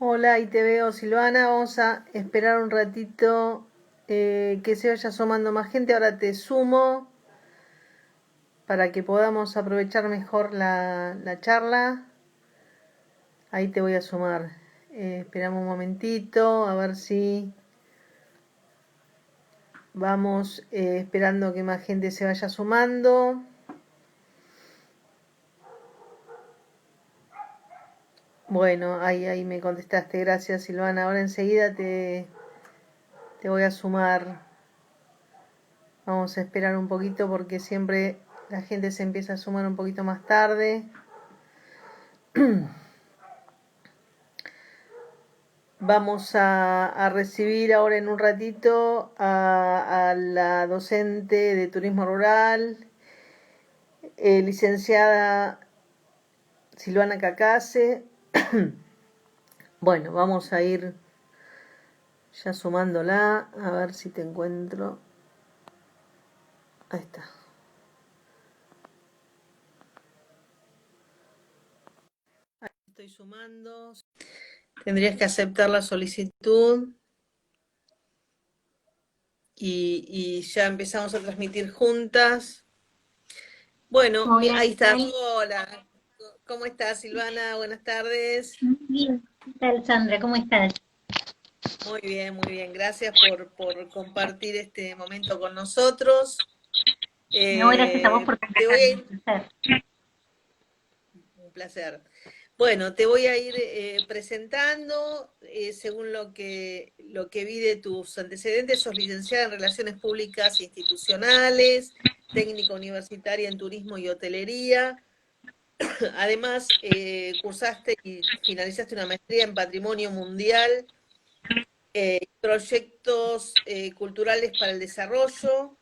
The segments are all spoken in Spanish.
Hola, ahí te veo, Silvana. Vamos a esperar un ratito que se vaya sumando más gente. Ahora te sumo para que podamos aprovechar mejor la charla. Ahí te voy a sumar. Esperamos un momentito, a ver si vamos esperando que más gente se vaya sumando. Bueno, ahí me contestaste. Gracias, Silvana. Ahora enseguida te voy a sumar. Vamos a esperar un poquito porque siempre la gente se empieza a sumar un poquito más tarde. Vamos a recibir ahora en un ratito a la docente de turismo rural, licenciada Silvana Cacase. Bueno, vamos a ir ya sumándola, a ver si te encuentro. Ahí está. Ahí estoy sumando. Tendrías que aceptar la solicitud y ya empezamos a transmitir juntas. Bueno, Hola, ahí ¿qué está. tal? Hola, ¿cómo estás, Silvana? Buenas tardes. Bien, ¿qué tal, Sandra? ¿Cómo estás? Muy bien, muy bien. Gracias por compartir este momento con nosotros. No, gracias a vos por Te voy a convocarme, ir, un placer. un placer. Bueno, te voy a ir presentando, según lo que vi de tus antecedentes, sos licenciada en Relaciones Públicas e Institucionales, técnica universitaria en Turismo y Hotelería. Además, cursaste y finalizaste una maestría en Patrimonio Mundial, proyectos culturales para el desarrollo.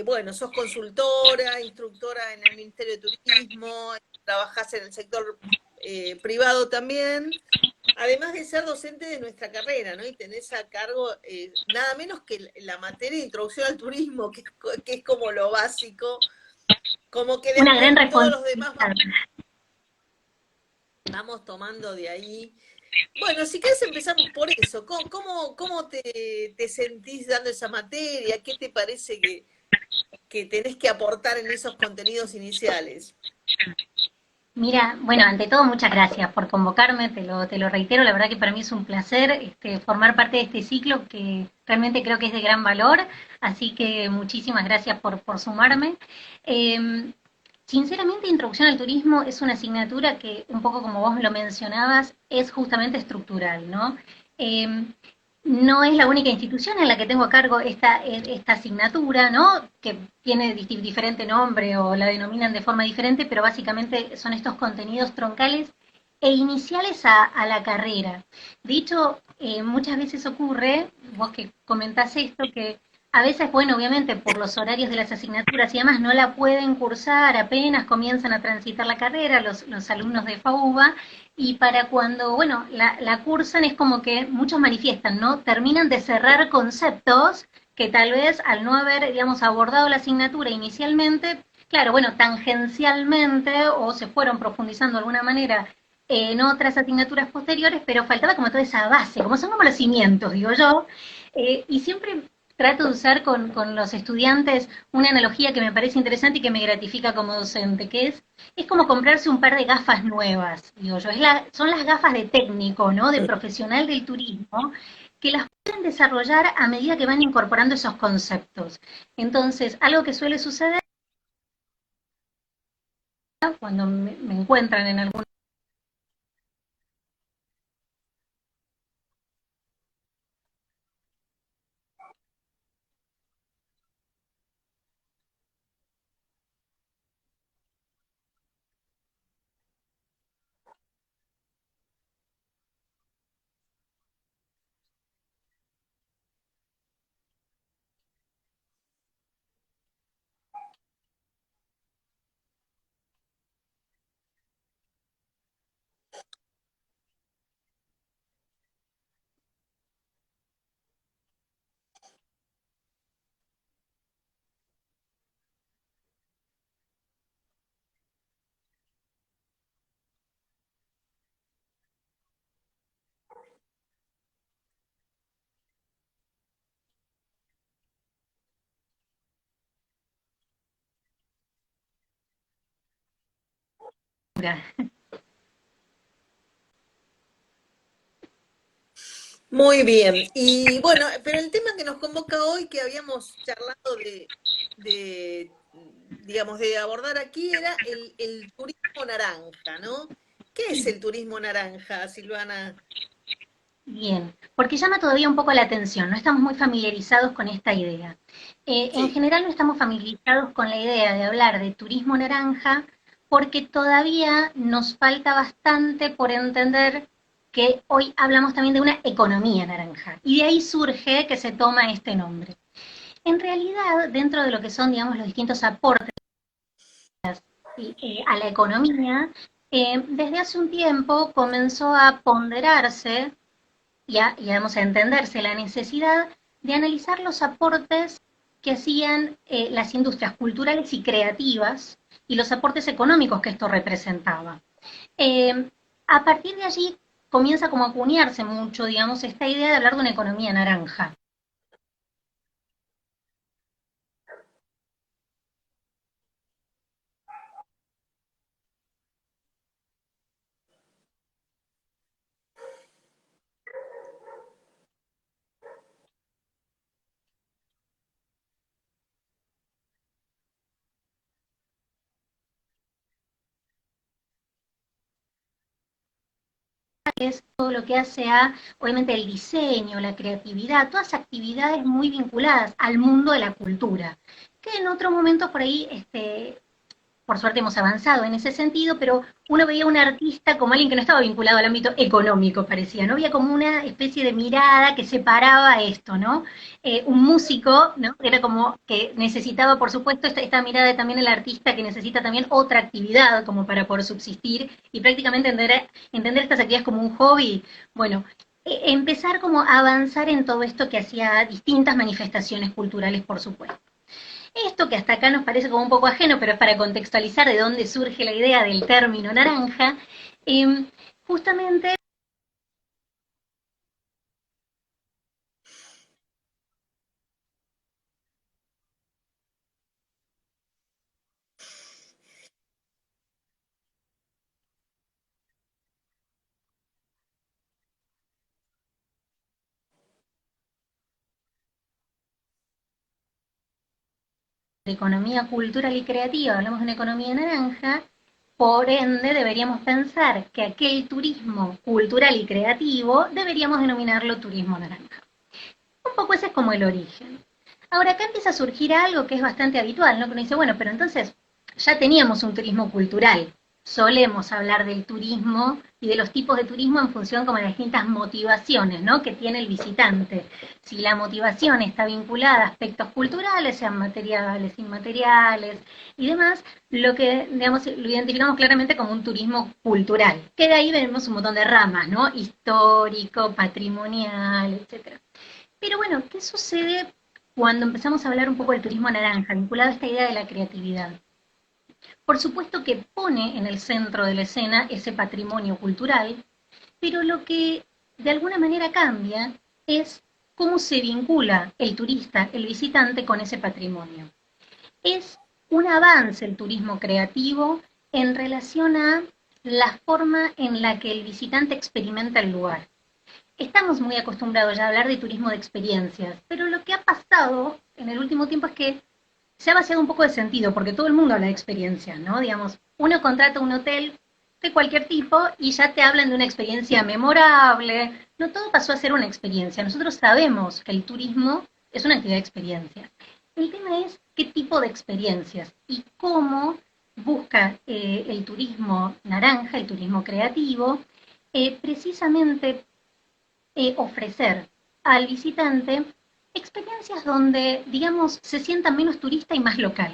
Bueno, sos consultora, instructora en el Ministerio de Turismo, trabajás en el sector privado también, además de ser docente de nuestra carrera, ¿no? Y tenés a cargo nada menos que la materia de introducción al turismo, que es como lo básico, como que Una después gran todos los demás responsabilidad. vamos tomando de ahí. Bueno, si querés empezamos por eso. ¿Cómo te sentís dando esa materia? ¿Qué te parece que tenés que aportar en esos contenidos iniciales? Mira, bueno, ante todo, muchas gracias por convocarme, te lo reitero, la verdad que para mí es un placer formar parte de este ciclo que realmente creo que es de gran valor, así que muchísimas gracias por sumarme. Eh, Sinceramente, Introducción al Turismo es una asignatura que, un poco como vos lo mencionabas, es justamente estructural, ¿no? Eh, no es la única institución en la que tengo a cargo esta asignatura, ¿no? Que tiene diferente nombre o la denominan de forma diferente, pero básicamente son estos contenidos troncales e iniciales a la carrera. De hecho, muchas veces ocurre, vos que comentás esto, que a veces, bueno, obviamente por los horarios de las asignaturas y demás no la pueden cursar, apenas comienzan a transitar la carrera los alumnos de FAUBA, y para cuando, bueno, la cursan es como que muchos manifiestan, ¿no? Terminan de cerrar conceptos que tal vez al no haber, digamos, abordado la asignatura inicialmente, claro, bueno, tangencialmente o se fueron profundizando de alguna manera en otras asignaturas posteriores, pero faltaba como toda esa base, como son como los cimientos, digo yo, y siempre trato de usar con los estudiantes una analogía que me parece interesante y que me gratifica como docente, que es como comprarse un par de gafas nuevas, digo yo, son las gafas de técnico, ¿no? De profesional del turismo, que las pueden desarrollar a medida que van incorporando esos conceptos. Entonces, algo que suele suceder cuando me encuentran en algún Muy bien. Y bueno, pero el tema que nos convoca hoy, que habíamos charlado de, digamos, de abordar aquí, era el turismo naranja, ¿no? ¿Qué es el turismo naranja, Silvana? Bien, porque llama todavía un poco la atención, no estamos muy familiarizados con esta idea. En Sí, general no estamos familiarizados con la idea de hablar de turismo naranja porque todavía nos falta bastante por entender que hoy hablamos también de una economía naranja y de ahí surge que se toma este nombre. En realidad, dentro de lo que son, digamos, los distintos aportes a la economía, desde hace un tiempo comenzó a ponderarse y vamos a entenderse la necesidad de analizar los aportes que hacían las industrias culturales y creativas y los aportes económicos que esto representaba. Eh, a partir de allí comienza como a acuñarse mucho, digamos, esta idea de hablar de una economía naranja. Es todo lo que hace a, obviamente, el diseño, la creatividad, todas actividades muy vinculadas al mundo de la cultura, que en otros momentos por ahí por suerte hemos avanzado en ese sentido, pero uno veía a un artista como alguien que no estaba vinculado al ámbito económico, parecía, ¿no? Había como una especie de mirada que separaba esto, ¿no? Un músico, ¿no? Era como que necesitaba, por supuesto, esta mirada de también el artista que necesita también otra actividad como para poder subsistir y prácticamente entender estas actividades como un hobby. Bueno, empezar como a avanzar en todo esto que hacía distintas manifestaciones culturales, por supuesto. Esto que hasta acá nos parece como un poco ajeno, pero es para contextualizar de dónde surge la idea del término naranja, justamente de economía cultural y creativa, hablamos de una economía naranja, por ende deberíamos pensar que aquel turismo cultural y creativo deberíamos denominarlo turismo naranja. Un poco ese es como el origen. Ahora acá empieza a surgir algo que es bastante habitual, ¿no? Que uno dice, bueno, pero entonces ya teníamos un turismo cultural. Solemos hablar del turismo y de los tipos de turismo en función como de las distintas motivaciones, ¿no? Que tiene el visitante. Si la motivación está vinculada a aspectos culturales, sean materiales, inmateriales y demás, lo que, digamos, lo identificamos claramente como un turismo cultural. Que de ahí vemos un montón de ramas, ¿no? Histórico, patrimonial, etcétera. Pero bueno, ¿qué sucede cuando empezamos a hablar un poco del turismo naranja, vinculado a esta idea de la creatividad? Por supuesto que pone en el centro de la escena ese patrimonio cultural, pero lo que de alguna manera cambia es cómo se vincula el turista, el visitante, con ese patrimonio. Es un avance el turismo creativo en relación a la forma en la que el visitante experimenta el lugar. Estamos muy acostumbrados ya a hablar de turismo de experiencias, pero lo que ha pasado en el último tiempo es que se ha vaciado un poco de sentido, porque todo el mundo habla de experiencias, ¿no? Digamos, uno contrata un hotel de cualquier tipo y ya te hablan de una experiencia memorable. No todo pasó a ser una experiencia. Nosotros sabemos que el turismo es una actividad de experiencia. El tema es qué tipo de experiencias y cómo busca el turismo naranja, el turismo creativo, precisamente ofrecer al visitante experiencias donde, digamos, se sienta menos turista y más local.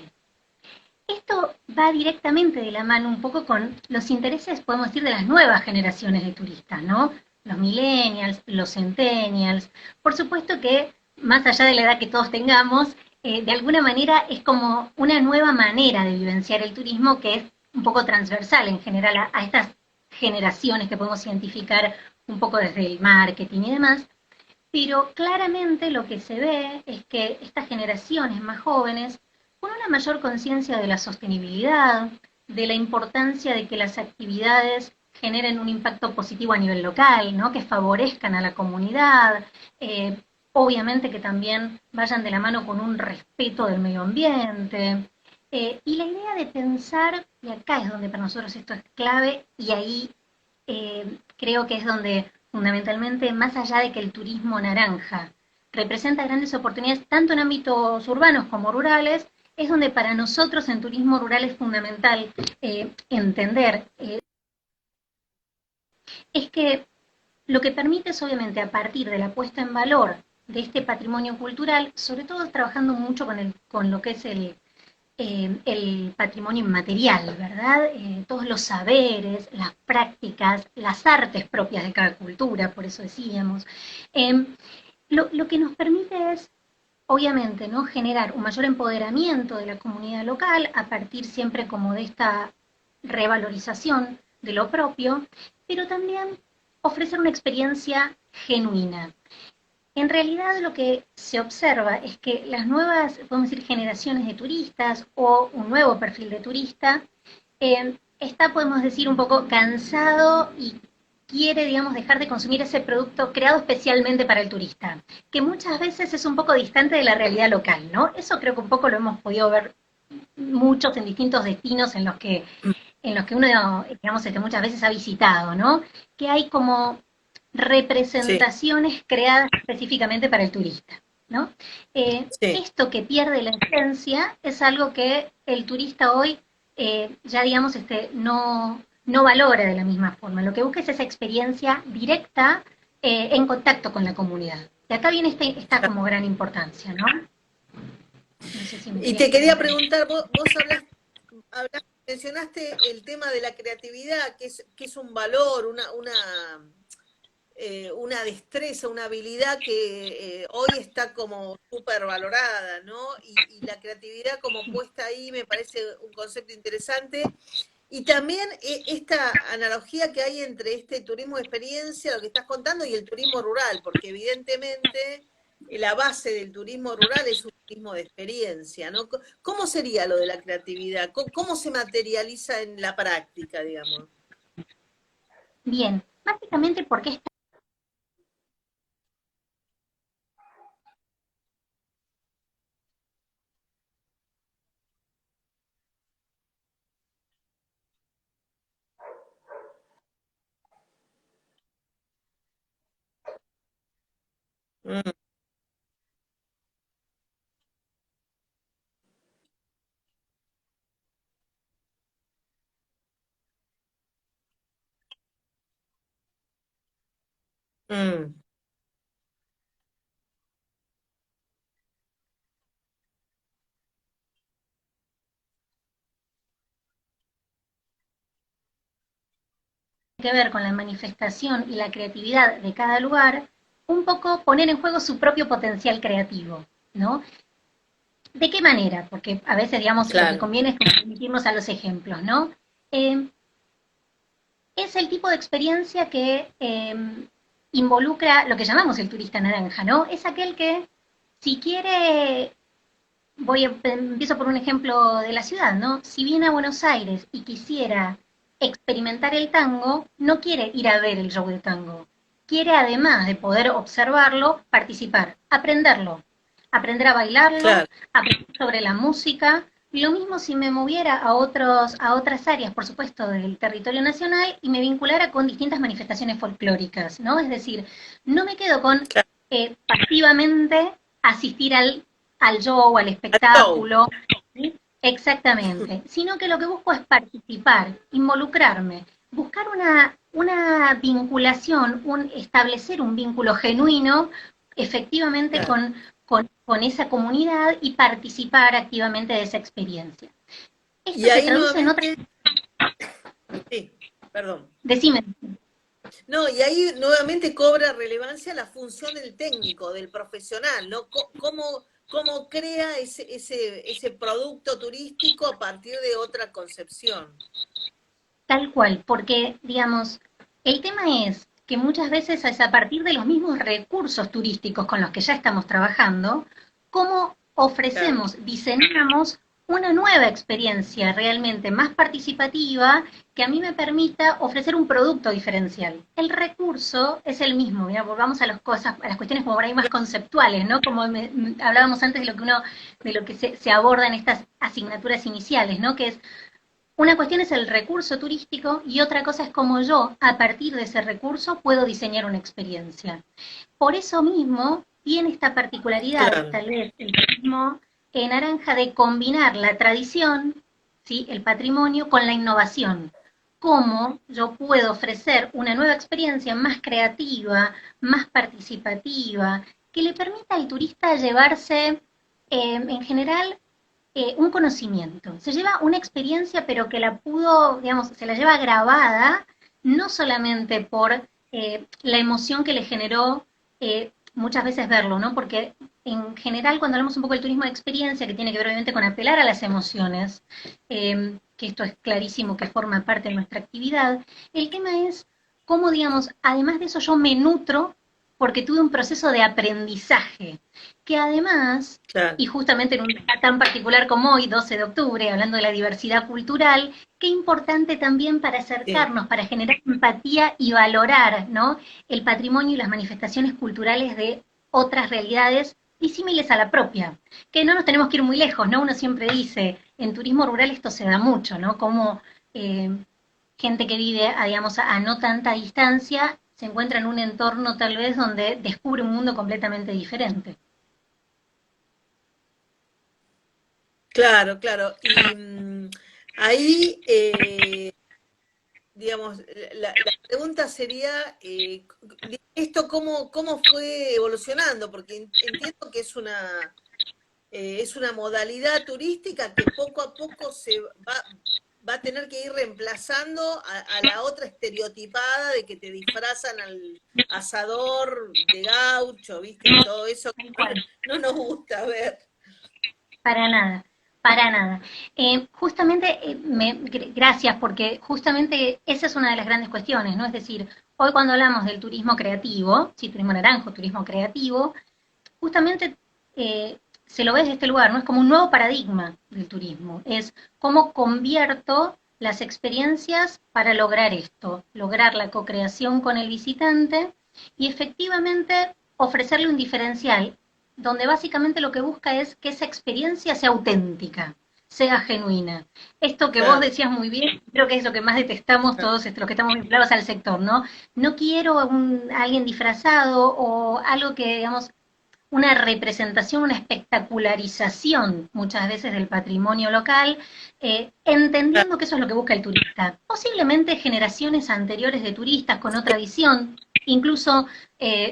Esto va directamente de la mano un poco con los intereses, podemos decir, de las nuevas generaciones de turistas, ¿no? Los millennials, los centennials. Por supuesto que, más allá de la edad que todos tengamos, de alguna manera es como una nueva manera de vivenciar el turismo que es un poco transversal en general a estas generaciones que podemos identificar un poco desde el marketing y demás, pero claramente lo que se ve es que estas generaciones más jóvenes, con una mayor conciencia de la sostenibilidad, de la importancia de que las actividades generen un impacto positivo a nivel local, ¿no? Que favorezcan a la comunidad, obviamente que también vayan de la mano con un respeto del medio ambiente. Y la idea de pensar, y acá es donde para nosotros esto es clave, y ahí creo que es donde fundamentalmente, más allá de que el turismo naranja representa grandes oportunidades tanto en ámbitos urbanos como rurales, es donde para nosotros en turismo rural es fundamental entender, es que lo que permite es obviamente a partir de la puesta en valor de este patrimonio cultural, sobre todo trabajando mucho con lo que es el patrimonio inmaterial, ¿verdad? Todos los saberes, las prácticas, las artes propias de cada cultura, por eso decíamos. Eh, lo que nos permite es, obviamente, ¿no? Generar un mayor empoderamiento de la comunidad local a partir siempre como de esta revalorización de lo propio, pero también ofrecer una experiencia genuina. En realidad lo que se observa es que las nuevas, podemos decir, generaciones de turistas o un nuevo perfil de turista está, podemos decir, un poco cansado y quiere, digamos, dejar de consumir ese producto creado especialmente para el turista, que muchas veces es un poco distante de la realidad local, ¿no? Eso creo que un poco lo hemos podido ver muchos en distintos destinos en los que uno, digamos, muchas veces ha visitado, ¿no? Que hay como Sí, representaciones creadas específicamente para el turista, ¿no? sí. Esto que pierde la esencia es algo que el turista hoy ya, digamos, no valora de la misma forma. Lo que busca es esa experiencia directa en contacto con la comunidad. Y acá viene esta como gran importancia, ¿no? No sé si me Y querías te quería preguntar. preguntar, vos mencionaste el tema de la creatividad, que es un valor, una destreza, una habilidad que hoy está como súper valorada, ¿no? Y la creatividad como puesta ahí me parece un concepto interesante. Y también esta analogía que hay entre este turismo de experiencia, lo que estás contando, y el turismo rural, porque evidentemente la base del turismo rural es un turismo de experiencia, ¿no? ¿Cómo sería lo de la creatividad? ¿Cómo se materializa en la práctica, digamos? Bien, básicamente porque esta... Mm, mm. que ver con la manifestación y la creatividad de cada lugar, un poco poner en juego su propio potencial creativo, ¿no? ¿De qué manera? Porque a veces, digamos, lo que Claro, conviene es remitirnos a los ejemplos, ¿no? Eh, es el tipo de experiencia que involucra lo que llamamos el turista naranja, ¿no? Es aquel que, si quiere, empiezo por un ejemplo de la ciudad, ¿no? Si viene a Buenos Aires y quisiera experimentar el tango, no quiere ir a ver el show de tango. Quiere, además de poder observarlo, participar, aprenderlo, aprender a bailarlo, claro, aprender sobre la música. Lo mismo si me moviera a otras áreas, por supuesto, del territorio nacional y me vinculara con distintas manifestaciones folclóricas, ¿no? Es decir, no me quedo con claro. pasivamente asistir al show, al Al show. espectáculo, ¿sí? Exactamente, sino que lo que busco es participar, involucrarme, buscar una vinculación, establecer un vínculo genuino efectivamente Claro. con esa comunidad y participar activamente de esa experiencia. Y Esto se ahí traduce en otras... nuevamente, sí, perdón. Decime. No, y ahí nuevamente cobra relevancia la función del técnico, del profesional, ¿no? ¿Cómo crea ese producto turístico a partir de otra concepción? Tal cual, porque, digamos, el tema es que muchas veces es a partir de los mismos recursos turísticos con los que ya estamos trabajando, cómo Claro, ofrecemos, diseñamos una nueva experiencia realmente más participativa que a mí me permita ofrecer un producto diferencial. El recurso es el mismo, mira, volvamos a las cosas, a las cuestiones como por ahí más conceptuales, ¿no? Como hablábamos antes de lo que de lo que se aborda en estas asignaturas iniciales, ¿no? Que es una cuestión es el recurso turístico y otra cosa es cómo yo, a partir de ese recurso, puedo diseñar una experiencia. Por eso mismo tiene esta particularidad, Claro, tal vez el turismo naranja, de combinar la tradición, ¿sí? El patrimonio, con la innovación. Cómo yo puedo ofrecer una nueva experiencia más creativa, más participativa, que le permita al turista llevarse, en general, un conocimiento. Se lleva una experiencia, pero que la pudo, digamos, se la lleva grabada, no solamente por la emoción que le generó muchas veces verlo, ¿no? Porque en general, cuando hablamos un poco del turismo de experiencia, que tiene que ver obviamente con apelar a las emociones, que esto es clarísimo que forma parte de nuestra actividad, el tema es cómo, digamos, además de eso yo me nutro porque tuve un proceso de aprendizaje, que además, claro. y justamente en un día tan particular como hoy, 12 de octubre, hablando de la diversidad cultural, qué importante también para Sí. acercarnos, para generar empatía y valorar, ¿no? El patrimonio y las manifestaciones culturales de otras realidades disímiles a la propia, que no nos tenemos que ir muy lejos, ¿no? Uno siempre dice, en turismo rural esto se da mucho, ¿no? Como eh, gente que vive, digamos, a no tanta distancia se encuentra en un entorno tal vez donde descubre un mundo completamente diferente. Claro, claro. Y ahí, digamos, la pregunta sería, ¿esto cómo fue evolucionando? Porque entiendo que es una modalidad turística que poco a poco va a tener que ir reemplazando a la otra estereotipada de que te disfrazan al asador de gaucho, ¿viste? Y todo eso Tal que cual. no nos gusta ver. Para nada, para nada. Justamente, gracias, porque justamente esa es una de las grandes cuestiones, ¿no? Es decir, hoy cuando hablamos del turismo creativo, sí, turismo naranjo, turismo creativo, justamente se lo ve desde este lugar, ¿no? Es como un nuevo paradigma del turismo, es cómo convierto las experiencias para lograr esto, lograr la co-creación con el visitante y efectivamente ofrecerle un diferencial, donde básicamente lo que busca es que esa experiencia sea auténtica, sea genuina. Esto que vos Claro. decías muy bien, creo que es lo que más detestamos todos los que estamos vinculados al sector, ¿no? No quiero a alguien disfrazado o algo que, digamos, una representación, una espectacularización muchas veces del patrimonio local, entendiendo que eso es lo que busca el turista. Posiblemente generaciones anteriores de turistas con otra visión, incluso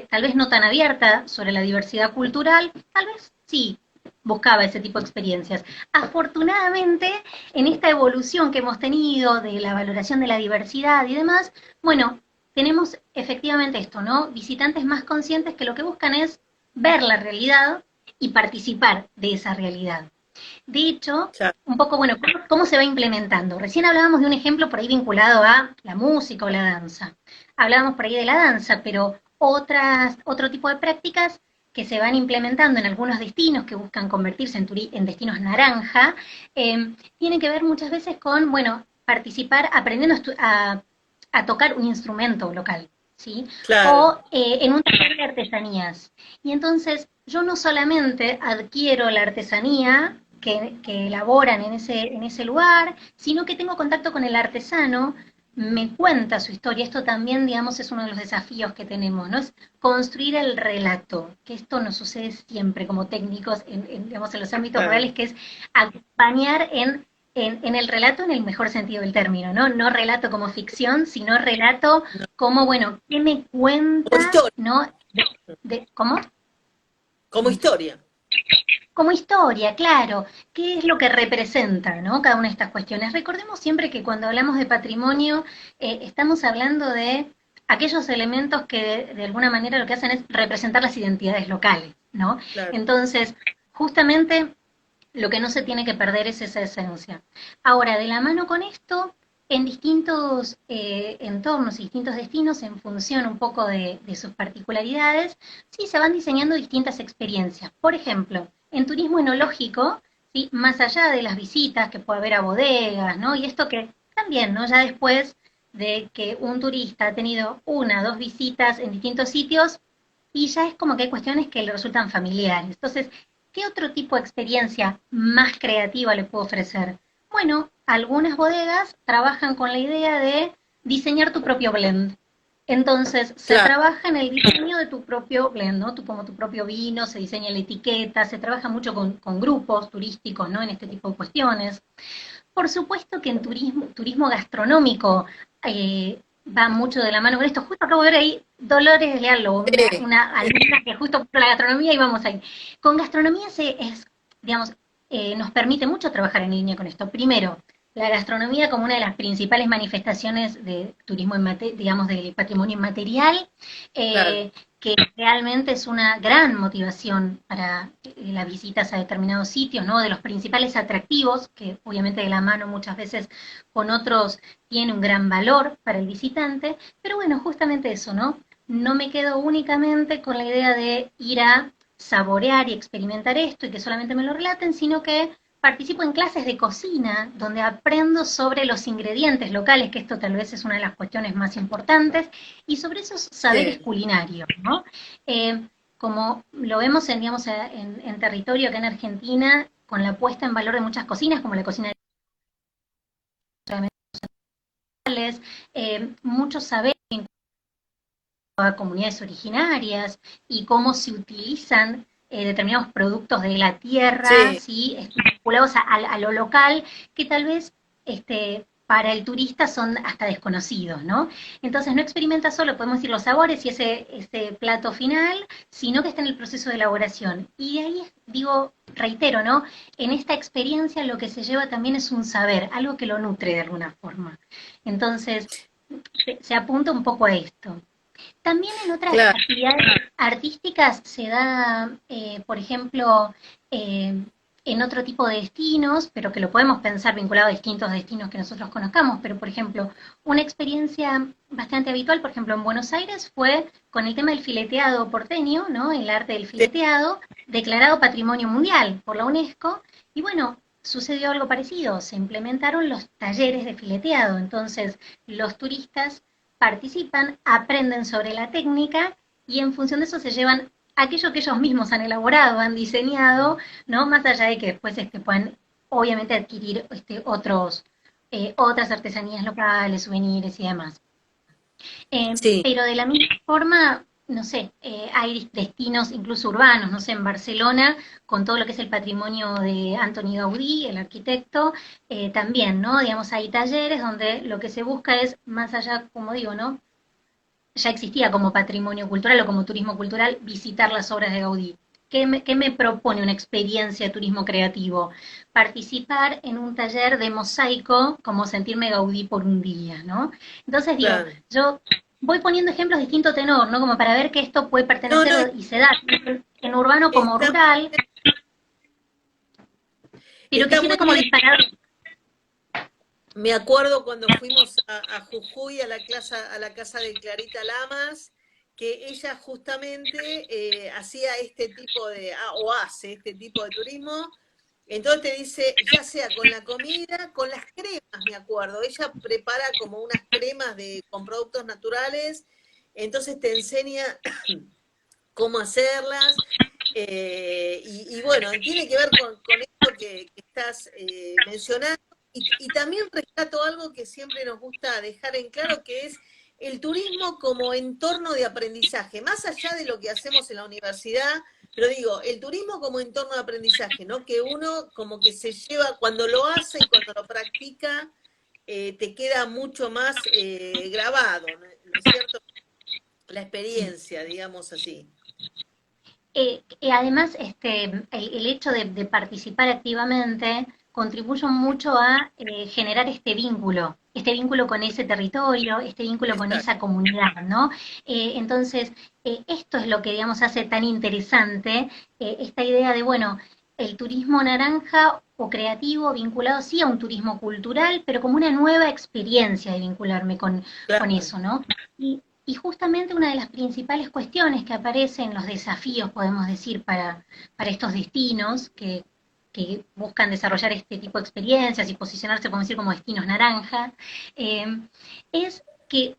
tal vez no tan abierta sobre la diversidad cultural, tal vez sí buscaba ese tipo de experiencias. Afortunadamente, en esta evolución que hemos tenido de la valoración de la diversidad y demás, bueno, tenemos efectivamente esto, ¿no? Visitantes más conscientes que lo que buscan es ver la realidad y participar de esa realidad. De hecho, Claro. un poco, bueno, ¿cómo se va implementando? Recién hablábamos de un ejemplo por ahí vinculado a la música o la danza. Hablábamos por ahí de la danza, pero otro tipo de prácticas que se van implementando en algunos destinos que buscan convertirse en destinos naranja, tienen que ver muchas veces con, bueno, participar aprendiendo a tocar un instrumento local, ¿sí? Claro. O en un taller de artesanías. Y entonces yo no solamente adquiero la artesanía que elaboran en ese lugar, sino que tengo contacto con el artesano, me cuenta su historia. Esto también, digamos, es uno de los desafíos que tenemos, ¿no? Es construir el relato, que esto nos sucede siempre como técnicos digamos, en los ámbitos Claro. rurales, que es acompañar en el relato en el mejor sentido del término, ¿no? No relato como ficción, sino relato No, como, bueno, ¿qué me como cuenta, historia. ¿no? ¿Cómo? Como historia. Como historia, claro. ¿Qué es lo que representa, ¿no? Cada una de estas cuestiones? Recordemos siempre que cuando hablamos de patrimonio, estamos hablando de aquellos elementos que de alguna manera lo que hacen es representar las identidades locales, ¿no? Claro. Entonces, justamente lo que no se tiene que perder es esa esencia. Ahora, de la mano con esto, en distintos entornos y distintos destinos, en función un poco de sus particularidades, sí se van diseñando distintas experiencias. Por ejemplo, en turismo enológico ¿sí? Más allá de las visitas que puede haber a bodegas, ¿no? Y esto que también, ¿no? Ya después de que un turista ha tenido una, dos visitas en distintos sitios, y ya es como que hay cuestiones que le resultan familiares. Entonces, ¿qué otro tipo de experiencia más creativa le puedo ofrecer? Bueno, algunas bodegas trabajan con la idea de diseñar tu propio blend. Entonces, se Claro, trabaja en el diseño de tu propio blend, ¿no? Como tu propio vino, se diseña la etiqueta, se trabaja mucho con grupos turísticos, ¿no? En este tipo de cuestiones. Por supuesto que en turismo gastronómico va mucho de la mano con esto. Justo acabo de ver ahí Dolores Lealo, sí, una alumna que justo por la gastronomía y vamos ahí. Con gastronomía digamos, nos permite mucho trabajar en línea con esto. Primero, la gastronomía como una de las principales manifestaciones de turismo, digamos, del patrimonio inmaterial, claro. que realmente es una gran motivación para las visitas a determinados sitios, ¿no? De los principales atractivos, que obviamente de la mano muchas veces con otros tiene un gran valor para el visitante, pero bueno, justamente eso, ¿no? No me quedo únicamente con la idea de ir a saborear y experimentar esto y que solamente me lo relaten, sino que participo en clases de cocina, donde aprendo sobre los ingredientes locales, que esto tal vez es una de las cuestiones más importantes, y sobre esos saberes Sí, culinarios, ¿no? Como lo vemos en, digamos, en territorio acá en Argentina, con la puesta en valor de muchas cocinas, como la cocina de muchos saberes a comunidades originarias y cómo se utilizan determinados productos de la tierra, sí, ¿sí? Vinculados a lo local, que tal vez para el turista son hasta desconocidos, ¿no? Entonces no experimenta solo, podemos decir, los sabores y ese plato final, sino que está en el proceso de elaboración. Y de ahí, digo, reitero, ¿no? En esta experiencia lo que se lleva también es un saber, algo que lo nutre de alguna forma. Entonces, se apunta un poco a esto. También en otras claro. actividades artísticas se da, por ejemplo, eh, en otro tipo de destinos, pero que lo podemos pensar vinculado a distintos destinos que nosotros conozcamos, pero por ejemplo, una experiencia bastante habitual, por ejemplo, en Buenos Aires fue con el tema del fileteado porteño, ¿no? El arte del Sí, fileteado, declarado Patrimonio Mundial por la UNESCO, y bueno, sucedió algo parecido, se implementaron los talleres de fileteado, entonces los turistas participan, aprenden sobre la técnica y en función de eso se llevan aquello que ellos mismos han elaborado, han diseñado, ¿no? Más allá de que después puedan obviamente adquirir otras artesanías locales, souvenirs y demás. sí, Pero de la misma forma, no sé, hay destinos incluso urbanos, no sé, en Barcelona, con todo lo que es el patrimonio de Antoni Gaudí, el arquitecto, también, ¿no? Digamos, hay talleres donde lo que se busca es, más allá, como digo, ¿no? Ya existía como patrimonio cultural o como turismo cultural visitar las obras de Gaudí. Qué me propone una experiencia de turismo creativo? Participar en un taller de mosaico, como sentirme Gaudí por un día, ¿no? Entonces digo, claro. yo voy poniendo ejemplos de distinto tenor, ¿no? Como para ver que esto puede No, pertenecer no, y se da en urbano como está, rural, pero está quisiera muy como bien. disparar. Me acuerdo cuando fuimos a Jujuy a la casa de Clarita Lamas, que ella justamente hacía este tipo de, o hace este tipo de turismo. Entonces te dice, ya sea con la comida, con las cremas, me acuerdo. Ella prepara como unas cremas con productos naturales, entonces te enseña cómo hacerlas. Y bueno, tiene que ver con esto que estás mencionando. Y también rescato algo que siempre nos gusta dejar en claro, que es el turismo como entorno de aprendizaje, más allá de lo que hacemos en la universidad, pero digo, el turismo como entorno de aprendizaje, ¿no? Que uno como que se lleva, cuando lo hace y cuando lo practica, te queda mucho más grabado, ¿no es cierto? La experiencia, digamos así. Además, el hecho de participar activamente contribuye mucho a generar este vínculo con ese territorio, este vínculo con Exacto. esa comunidad, ¿no? Entonces, esto es lo que, digamos, hace tan interesante esta idea de, bueno, el turismo naranja o creativo vinculado sí a un turismo cultural, pero como una nueva experiencia de vincularme con Claro. eso, ¿no? Y justamente una de las principales cuestiones que aparecen, los desafíos, podemos decir, para estos destinos, que que buscan desarrollar este tipo de experiencias y posicionarse, podemos decir, como destinos naranja, eh, es que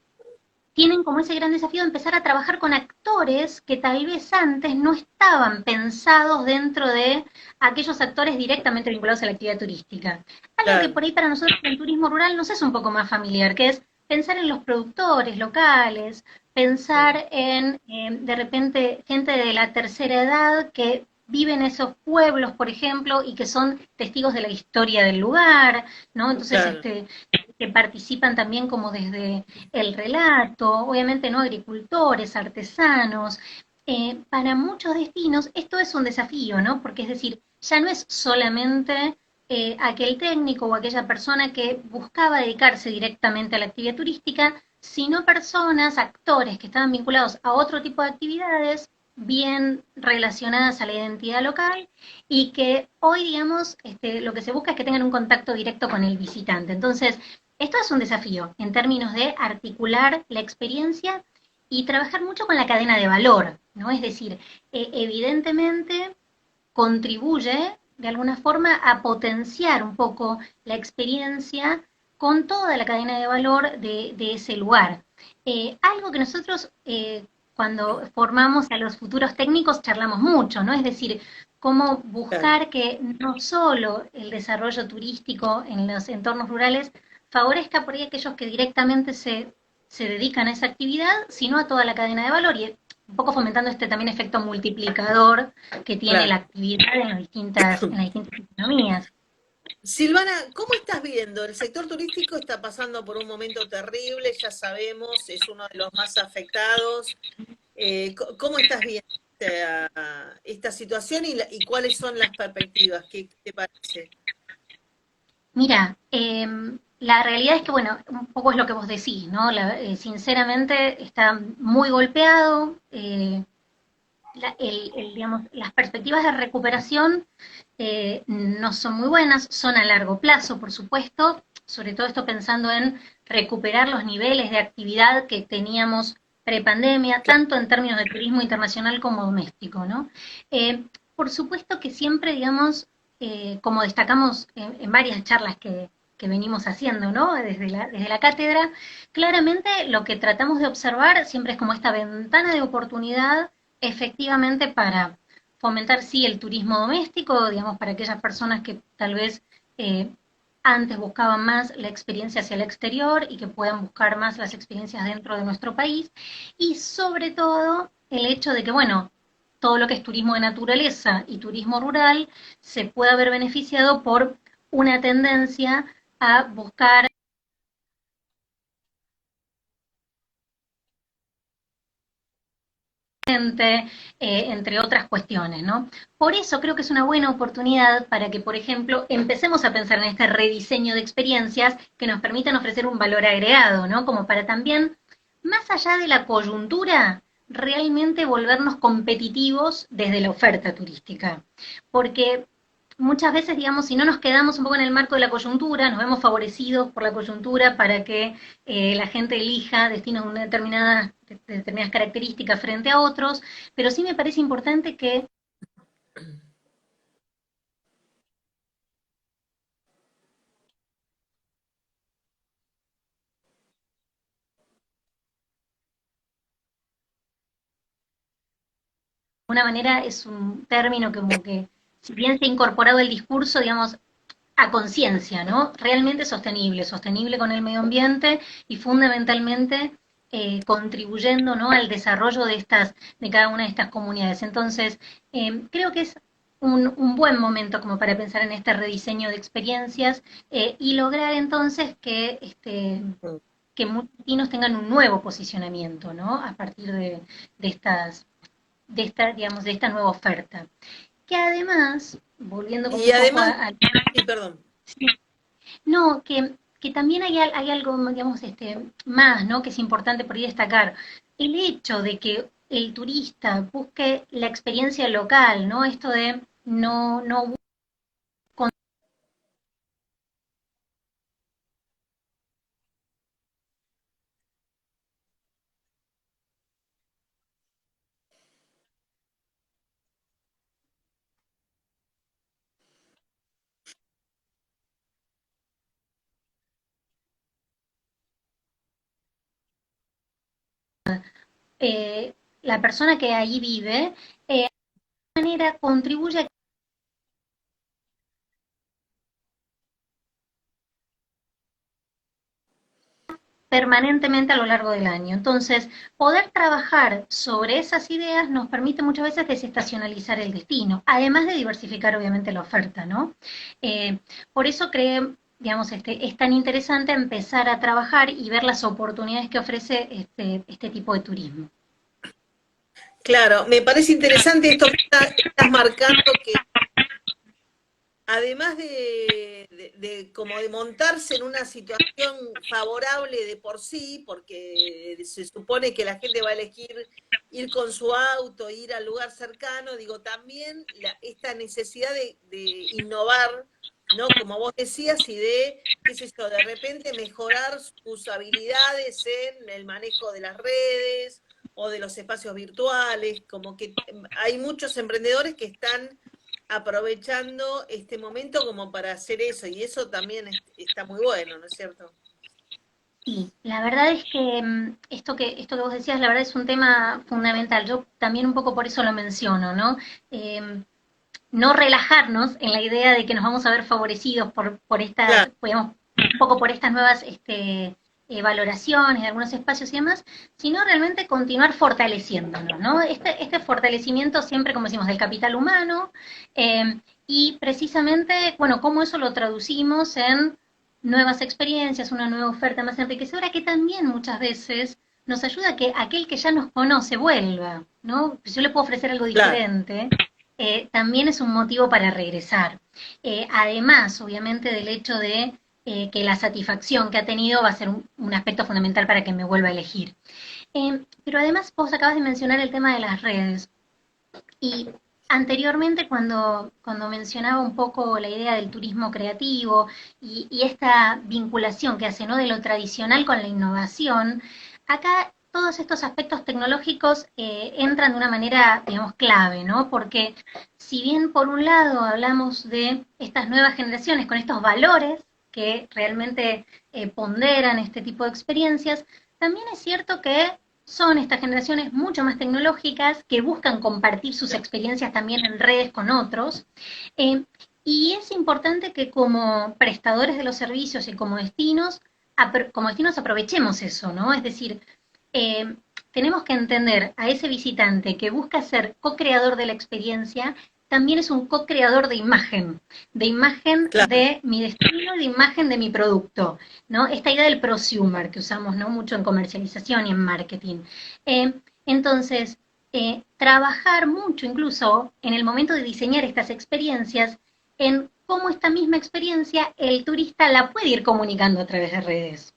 tienen como ese gran desafío de empezar a trabajar con actores que tal vez antes no estaban pensados dentro de aquellos actores directamente vinculados a la actividad turística. Algo que Claro, por ahí para nosotros en turismo rural nos es un poco más familiar, que es pensar en los productores locales, sí, pensar en de repente gente de la tercera edad que vive en esos pueblos, por ejemplo, y que son testigos de la historia del lugar, ¿no? Entonces, claro, que participan también como desde el relato, obviamente no agricultores, artesanos. Para muchos destinos esto es un desafío, ¿no? Porque es decir, ya no es solamente aquel técnico o aquella persona que buscaba dedicarse directamente a la actividad turística, sino personas, actores que estaban vinculados a otro tipo de actividades bien relacionadas a la identidad local y que hoy, digamos, lo que se busca es que tengan un contacto directo con el visitante. Entonces, esto es un desafío en términos de articular la experiencia y trabajar mucho con la cadena de valor, ¿no? Es decir, evidentemente contribuye de alguna forma a potenciar un poco la experiencia con toda la cadena de valor de ese lugar. Algo que nosotros cuando formamos a los futuros técnicos charlamos mucho, ¿no? Es decir, cómo claro. buscar que no solo el desarrollo turístico en los entornos rurales favorezca por ahí a aquellos que directamente se dedican a esa actividad, sino a toda la cadena de valor y un poco fomentando este también efecto multiplicador que tiene la Claro. actividad en las distintas economías. Silvana, ¿cómo estás viendo? El sector turístico está pasando por un momento terrible, ya sabemos, es uno de los más afectados. ¿Cómo estás viendo esta situación y cuáles son las perspectivas? ¿Qué te parece? Mira, la realidad es que, bueno, un poco es lo que vos decís, ¿no? Sinceramente está muy golpeado, digamos, las perspectivas de recuperación no son muy buenas, son a largo plazo, por supuesto, sobre todo esto pensando en recuperar los niveles de actividad que teníamos prepandemia, Claro, tanto en términos de turismo internacional como doméstico, ¿no? Por supuesto que siempre, digamos, como destacamos en varias charlas que venimos haciendo, ¿no? Desde la cátedra, claramente lo que tratamos de observar siempre es como esta ventana de oportunidad efectivamente para fomentar, sí, el turismo doméstico, digamos, para aquellas personas que tal vez eh, antes buscaban más la experiencia hacia el exterior y que puedan buscar más las experiencias dentro de nuestro país. Y sobre todo el hecho de que, bueno, todo lo que es turismo de naturaleza y turismo rural se pueda ver beneficiado por una tendencia a buscar entre otras cuestiones, ¿no? Por eso creo que es una buena oportunidad para que, por ejemplo, empecemos a pensar en este rediseño de experiencias que nos permitan ofrecer un valor agregado, ¿no? Como para también, más allá de la coyuntura, realmente volvernos competitivos desde la oferta turística. Porque muchas veces, digamos, si no nos quedamos un poco en el marco de la coyuntura, nos vemos favorecidos por la coyuntura para que la gente elija destinos de determinadas características frente a otros, pero sí me parece importante que de alguna manera es un término como que, si bien se ha incorporado el discurso, digamos, a conciencia, ¿no? Realmente sostenible, sostenible con el medio ambiente y fundamentalmente contribuyendo, ¿no? Al desarrollo de cada una de estas comunidades. Entonces, creo que es un buen momento como para pensar en este rediseño de experiencias y lograr entonces que muchos destinos tengan un nuevo posicionamiento, ¿no? A partir de estas, digamos, de esta nueva oferta. Que además, volviendo como y un poco además, sí, perdón. no, que también hay algo, digamos, más, ¿no? Que es importante por ahí destacar. El hecho de que el turista busque la experiencia local, ¿no? Esto de no la persona que ahí vive, de alguna manera contribuye a permanentemente a lo largo del año. Entonces, poder trabajar sobre esas ideas nos permite muchas veces desestacionalizar el destino, además de diversificar obviamente la oferta, ¿no? Por eso digamos, es tan interesante empezar a trabajar y ver las oportunidades que ofrece este tipo de turismo. Claro, me parece interesante esto que estás marcando, que además como de montarse en una situación favorable de por sí, porque se supone que la gente va a elegir ir con su auto, ir al lugar cercano, digo, también esta necesidad de innovar, ¿no? Como vos decías, y de, qué sé yo, de repente mejorar sus habilidades en el manejo de las redes o de los espacios virtuales, como que hay muchos emprendedores que están aprovechando este momento como para hacer eso, y eso también está muy bueno, ¿no es cierto? Sí, la verdad es que esto que vos decías, la verdad es un tema fundamental. Yo también un poco por eso lo menciono, ¿no? Eh, no relajarnos en la idea de que nos vamos a ver favorecidos por estas, Claro, digamos, un poco por estas nuevas valoraciones de algunos espacios y demás, sino realmente continuar fortaleciéndonos, ¿no? Este fortalecimiento siempre, como decimos, del capital humano y precisamente, bueno, cómo eso lo traducimos en nuevas experiencias, una nueva oferta más enriquecedora que también muchas veces nos ayuda a que aquel que ya nos conoce vuelva, ¿no? Si yo le puedo ofrecer algo claro, diferente, también es un motivo para regresar. Además, obviamente, del hecho de que la satisfacción que ha tenido va a ser un aspecto fundamental para que me vuelva a elegir. Pero además, vos acabas de mencionar el tema de las redes. Y anteriormente, cuando mencionaba un poco la idea del turismo creativo y esta vinculación que hace, ¿no?, de lo tradicional con la innovación, acá todos estos aspectos tecnológicos entran de una manera, digamos, clave, ¿no? Porque si bien por un lado hablamos de estas nuevas generaciones con estos valores que realmente ponderan este tipo de experiencias, también es cierto que son estas generaciones mucho más tecnológicas que buscan compartir sus experiencias también en redes con otros. Eh, y es importante que como prestadores de los servicios y como destinos aprovechemos eso, ¿no? Es decir, eh, tenemos que entender a ese visitante que busca ser co-creador de la experiencia, también es un co-creador de imagen claro. de mi destino y de imagen de mi producto, ¿no? Esta idea del prosumer que usamos, ¿no?, mucho en comercialización y en marketing. Eh, entonces, trabajar mucho incluso en el momento de diseñar estas experiencias en cómo esta misma experiencia el turista la puede ir comunicando a través de redes.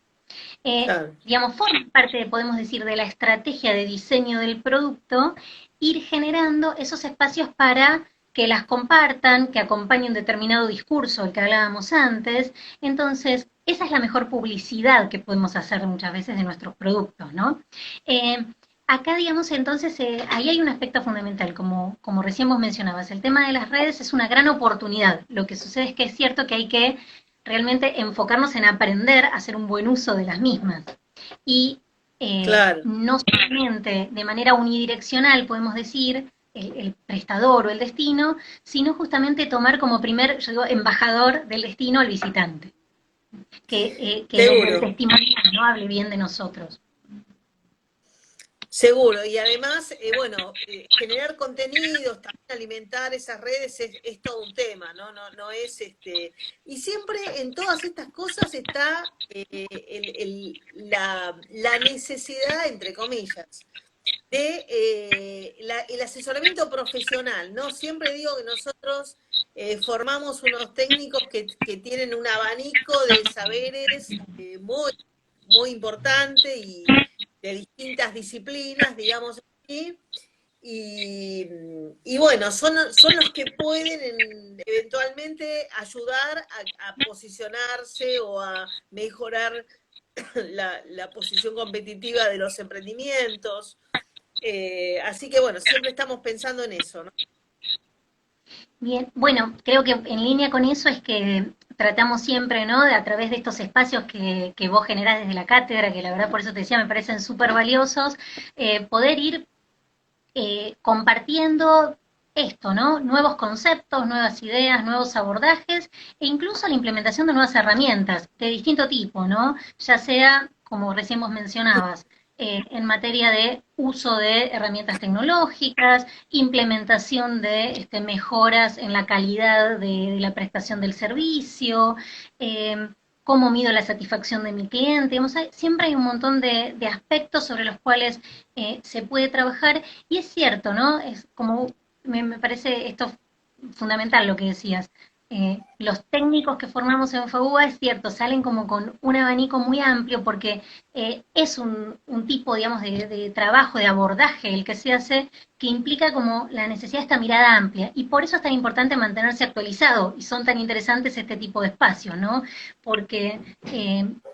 Claro. Digamos, forma parte, podemos decir, de la estrategia de diseño del producto, ir generando esos espacios para que las compartan, que acompañen un determinado discurso, el que hablábamos antes. Entonces, esa es la mejor publicidad que podemos hacer muchas veces de nuestros productos, ¿no? Eh, Acá, digamos, entonces, ahí hay un aspecto fundamental, como recién vos mencionabas, el tema de las redes es una gran oportunidad. Lo que sucede es que es cierto que hay que realmente enfocarnos en aprender a hacer un buen uso de las mismas. Y Claro. no solamente de manera unidireccional, podemos decir, el prestador o el destino, sino justamente tomar como primer, yo digo, embajador del destino al visitante, que desde el Seguro. testimonio no hable bien de nosotros. Seguro, y además, bueno, generar contenidos, también alimentar esas redes es todo un tema, ¿no? No es y siempre en todas estas cosas está la necesidad, entre comillas, de el asesoramiento profesional, ¿no? Siempre digo que nosotros formamos unos técnicos que tienen un abanico de saberes muy importante y de distintas disciplinas, digamos así, y bueno, son los que pueden eventualmente ayudar a posicionarse o a mejorar la posición competitiva de los emprendimientos. Así que bueno, siempre estamos pensando en eso, ¿no? Bien, bueno, creo que en línea con eso es que tratamos siempre, ¿no? A través de estos espacios que vos generás desde la cátedra, que la verdad por eso te decía, me parecen súper valiosos, poder ir compartiendo esto, ¿no? Nuevos conceptos, nuevas ideas, nuevos abordajes e incluso la implementación de nuevas herramientas de distinto tipo, ¿no? Ya sea, como recién vos mencionabas, en materia de uso de herramientas tecnológicas, implementación de mejoras en la calidad de la prestación del servicio, cómo mido la satisfacción de mi cliente. Digamos, siempre hay un montón de aspectos sobre los cuales se puede trabajar y es cierto, ¿no? Es como, me parece esto fundamental lo que decías. Los técnicos que formamos en FAUBA, es cierto, salen como con un abanico muy amplio porque es un tipo, digamos, de trabajo, de abordaje el que se hace, que implica como la necesidad de esta mirada amplia. Y por eso es tan importante mantenerse actualizado y son tan interesantes este tipo de espacios, ¿no? Porque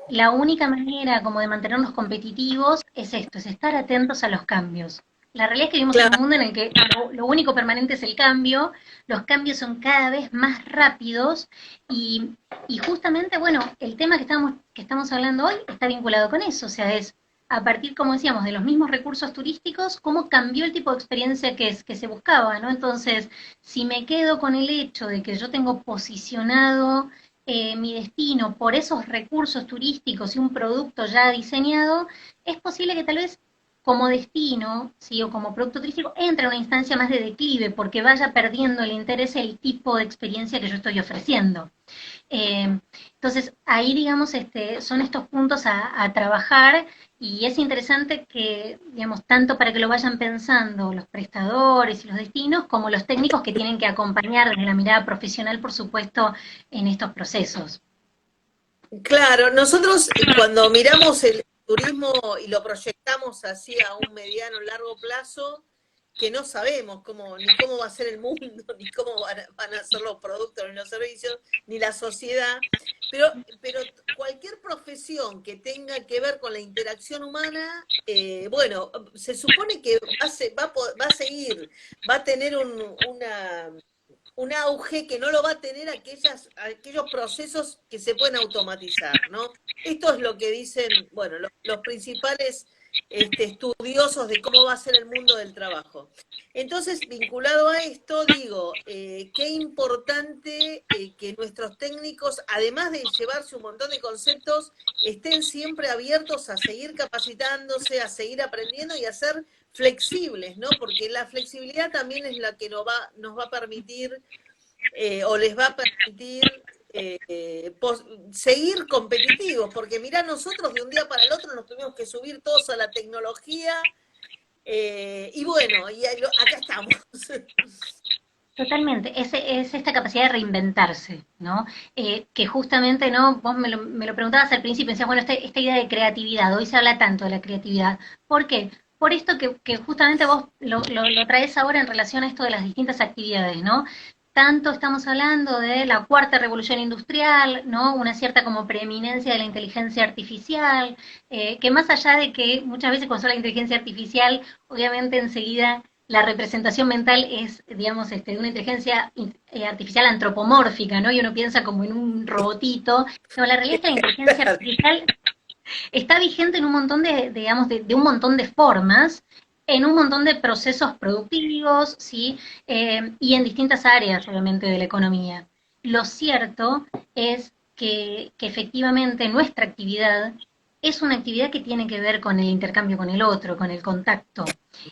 la única manera como de mantenernos competitivos es esto, es estar atentos a los cambios. La realidad es que vivimos en un Claro, mundo en el que lo único permanente es el cambio, los cambios son cada vez más rápidos y justamente, bueno, el tema que estamos hablando hoy está vinculado con eso, o sea, es a partir, como decíamos, de los mismos recursos turísticos, cómo cambió el tipo de experiencia que se buscaba, ¿no? Entonces, si me quedo con el hecho de que yo tengo posicionado mi destino por esos recursos turísticos y un producto ya diseñado, es posible que tal vez como destino, ¿sí? O como producto turístico, entre a una instancia más de declive porque vaya perdiendo el interés el tipo de experiencia que yo estoy ofreciendo. Entonces, ahí, digamos, son estos puntos a trabajar y es interesante que, digamos, tanto para que lo vayan pensando los prestadores y los destinos, como los técnicos que tienen que acompañar desde la mirada profesional, por supuesto, en estos procesos. claro. Nosotros cuando miramos el turismo y lo proyectamos así a un mediano, largo plazo, que no sabemos cómo, ni cómo va a ser el mundo, ni cómo van a ser los productos, ni los servicios, ni la sociedad, pero cualquier profesión que tenga que ver con la interacción humana, bueno, se supone que va a seguir, va a tener un auge que no lo va a tener aquellos procesos que se pueden automatizar, ¿no? Esto es lo que dicen, bueno, los principales estudiosos de cómo va a ser el mundo del trabajo. Entonces, vinculado a esto, digo, qué importante que nuestros técnicos, además de llevarse un montón de conceptos, estén siempre abiertos a seguir capacitándose, a seguir aprendiendo y a ser flexibles, ¿no? Porque la flexibilidad también es la que nos va a permitir o les va a permitir seguir competitivos, porque mirá, nosotros de un día para el otro nos tuvimos que subir todos a la tecnología y bueno, y acá estamos. Totalmente, es esta capacidad de reinventarse, ¿no? Que justamente, ¿no? Vos me lo preguntabas al principio, decías, bueno, esta idea de creatividad, hoy se habla tanto de la creatividad. ¿Por qué? Por esto que justamente vos lo traes ahora en relación a esto de las distintas actividades, ¿no? Tanto estamos hablando de la cuarta revolución industrial, ¿no? Una cierta como preeminencia de la inteligencia artificial, que más allá de que muchas veces cuando se habla de inteligencia artificial, obviamente enseguida la representación mental es, digamos, de una inteligencia artificial antropomórfica, ¿no? Y uno piensa como en un robotito. No, la realidad es que la inteligencia artificial está vigente en un montón digamos, de un montón de formas, en un montón de procesos productivos, ¿sí? Y en distintas áreas, obviamente, de la economía. Lo cierto es que efectivamente nuestra actividad es una actividad que tiene que ver con el intercambio con el otro, con el contacto.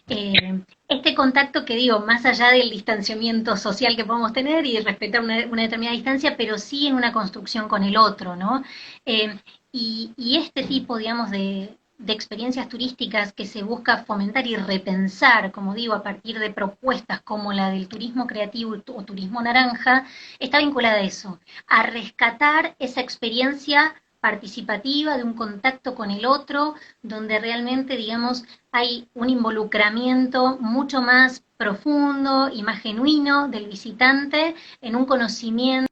Este contacto que digo, más allá del distanciamiento social que podemos tener y respetar una determinada distancia, pero sí en una construcción con el otro, ¿no? Eh, y este tipo, digamos, de experiencias turísticas que se busca fomentar y repensar, como digo, a partir de propuestas como la del turismo creativo o turismo naranja, está vinculada a eso, a rescatar esa experiencia participativa de un contacto con el otro, donde realmente, digamos, hay un involucramiento mucho más profundo y más genuino del visitante en un conocimiento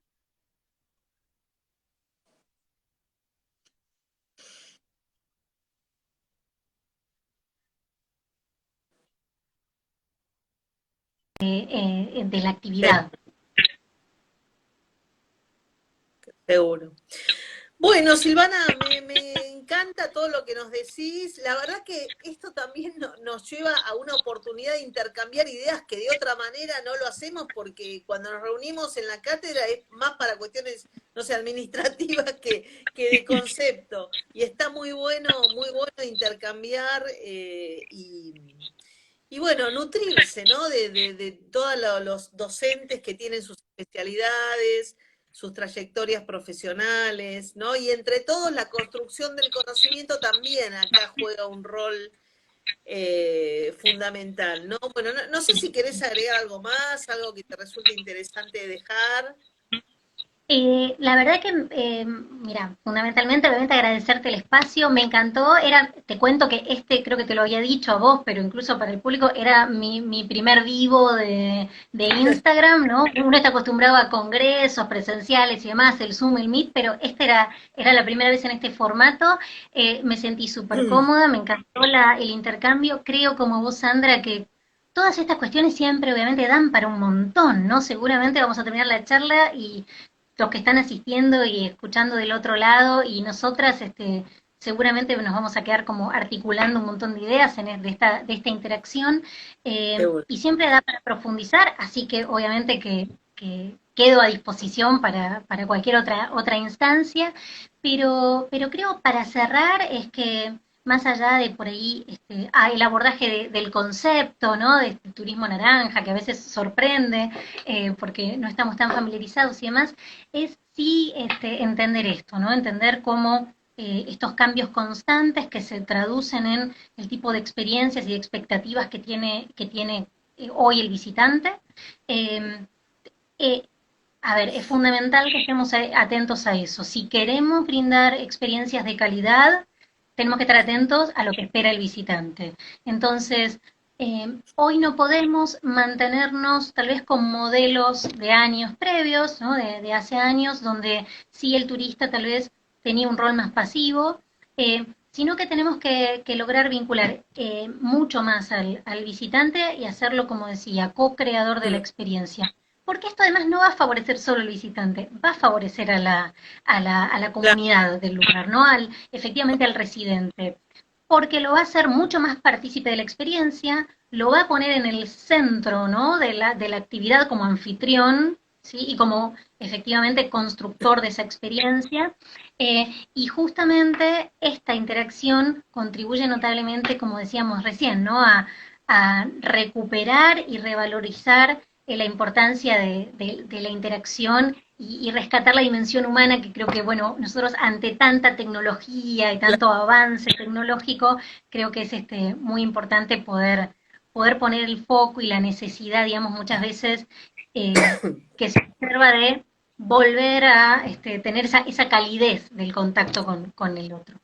de la actividad. seguro. Bueno, Silvana, me encanta todo lo que nos decís. La verdad que esto también nos lleva a una oportunidad de intercambiar ideas que de otra manera no lo hacemos porque cuando nos reunimos en la cátedra es más para cuestiones, no sé, administrativas que de concepto. Y está muy bueno intercambiar y bueno, nutrirse, ¿no? De todos los docentes que tienen sus especialidades, sus trayectorias profesionales, ¿no? Y entre todos la construcción del conocimiento también acá juega un rol fundamental, ¿no? Bueno, no sé si querés agregar algo más, algo que te resulte interesante dejar. La verdad que, mira, fundamentalmente, obviamente agradecerte el espacio, me encantó, te cuento que creo que te lo había dicho a vos, pero incluso para el público, era mi primer vivo de Instagram, ¿no? Uno está acostumbrado a congresos presenciales y demás, el Zoom, el Meet, pero era la primera vez en este formato, me sentí súper cómoda, me encantó el intercambio, creo como vos, Sandra, que todas estas cuestiones siempre obviamente dan para un montón, ¿no? Seguramente vamos a terminar la charla y los que están asistiendo y escuchando del otro lado y nosotras seguramente nos vamos a quedar como articulando un montón de ideas de esta interacción Seguro. y siempre da para profundizar, así que obviamente que quedo a disposición para cualquier otra instancia, pero creo para cerrar es que más allá de por ahí el abordaje del concepto, ¿no? De este turismo naranja, que a veces sorprende porque no estamos tan familiarizados y demás, es sí entender esto, ¿no? Entender cómo estos cambios constantes que se traducen en el tipo de experiencias y expectativas que tiene hoy el visitante. Eh, eh, a ver, es fundamental que estemos atentos a eso. Si queremos brindar experiencias de calidad, tenemos que estar atentos a lo que espera el visitante. Entonces, hoy no podemos mantenernos tal vez con modelos de años previos, ¿no? de hace años, donde sí el turista tal vez tenía un rol más pasivo, sino que tenemos que lograr vincular mucho más al visitante y hacerlo, como decía, co-creador de la experiencia. Porque esto además no va a favorecer solo al visitante, va a favorecer a la Claro, comunidad del lugar, ¿no? Efectivamente al residente, porque lo va a hacer mucho más partícipe de la experiencia, lo va a poner en el centro, ¿no? de la actividad como anfitrión, ¿sí? Y como efectivamente constructor de esa experiencia. Y justamente esta interacción contribuye notablemente, como decíamos recién, ¿no? A recuperar y revalorizar la importancia de la interacción y rescatar la dimensión humana, que creo que, bueno, nosotros ante tanta tecnología y tanto avance tecnológico, creo que es muy importante poder poner el foco y la necesidad, digamos, muchas veces que se observa de volver a tener esa calidez del contacto con el otro.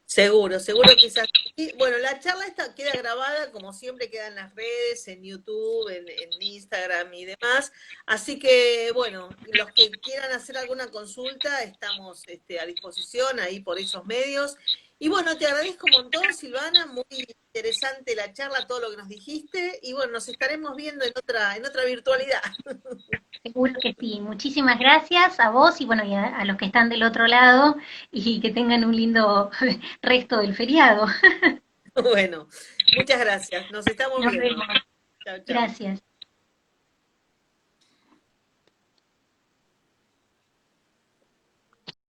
seguro, seguro que es así. Bueno, la charla esta queda grabada, como siempre, queda en las redes, en YouTube, en Instagram y demás. Así que, bueno, los que quieran hacer alguna consulta, estamos a disposición ahí por esos medios. Y bueno, te agradezco un montón, Silvana, muy interesante la charla, todo lo que nos dijiste. Y bueno, nos estaremos viendo en otra virtualidad. Seguro que sí. Muchísimas gracias a vos y bueno, y a los que están del otro lado y que tengan un lindo resto del feriado. Bueno, muchas gracias. Nos estamos Nos viendo. vemos. Chao, chao. Gracias.